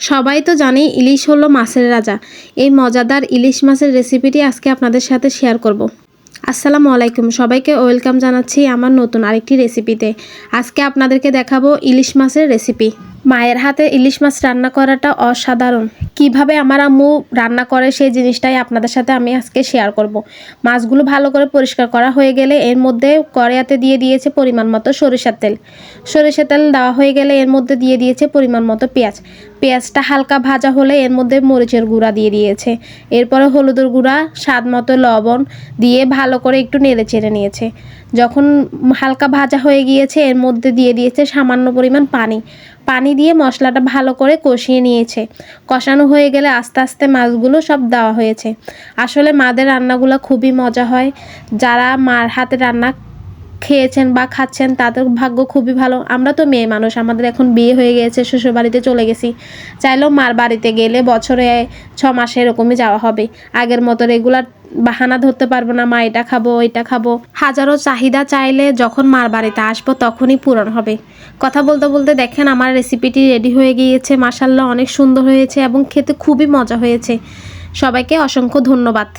সবাই তো জানে ইলিশ হলো মাছের রাজা। এই মজাদার ইলিশ মাছের রেসিপিটি আজকে আপনাদের সাথে শেয়ার করব। আসসালামু আলাইকুম, সবাইকে ওয়েলকাম জানাচ্ছি আমার নতুন আরেকটি রেসিপিতে। আজকে আপনাদেরকে দেখাবো ইলিশ মাছের রেসিপি। মায়ের হাতে ইলিশ মাছ রান্না করাটা অসাধারণ। কিভাবে আমার আম্মু রান্না করে সেই জিনিসটাই আপনাদের সাথে আমি আজকে শেয়ার করব। মাছগুলো ভালো করে পরিষ্কার করা হয়ে গেলে এর মধ্যে কড়াইতে দিয়ে দিয়েছে পরিমাণ মতো সরিষার তেল। সরিষার তেল দেওয়া হয়ে গেলে এর মধ্যে দিয়ে দিয়েছে পরিমাণ মতো পেঁয়াজ। পেঁয়াজটা হালকা ভাজা হলে এর মধ্যে মরিচের গুঁড়া দিয়ে দিয়েছে। এরপরে হলুদের গুঁড়া, স্বাদ মতো লবণ দিয়ে ভালো করে একটু নেড়ে চেড়ে নিয়েছে। যখন হালকা ভাজা হয়ে গিয়েছে এর মধ্যে দিয়ে দিয়েছে সামান্য পরিমাণ পানি দিয়ে মশলাটা ভালো করে কষিয়ে নিয়েছে। কষানো হয়ে গেলে আস্তে আস্তে মাছগুলো সব দেওয়া হয়েছে। আসলে মাদের রান্নাগুলো খুবই মজা হয়। যারা মার হাতে রান্না খেয়েছেন বা খাচ্ছেন তাদের ভাগ্য খুবই ভালো। আমরা তো মেয়ে মানুষ, আমাদের এখন বিয়ে হয়ে গিয়েছে, শ্বশুর বাড়িতে চলে গেছি। চাইলেও মার বাড়িতে গেলে বছরে 6 মাসে এরকমই যাওয়া হবে। আগের মতো রেগুলার বাহানা ধরতে পারবো না, মা এটা খাবো ওইটা খাবো। হাজারো চাহিদা চাইলে যখন মার বাড়িতে আসবো তখনই পূরণ হবে। কথা বলতে বলতে দেখেন আমার রেসিপিটি রেডি হয়ে গিয়েছে। মাশাআল্লাহ অনেক সুন্দর হয়েছে এবং খেতে খুবই মজা হয়েছে। সবাইকে অসংখ্য ধন্যবাদ।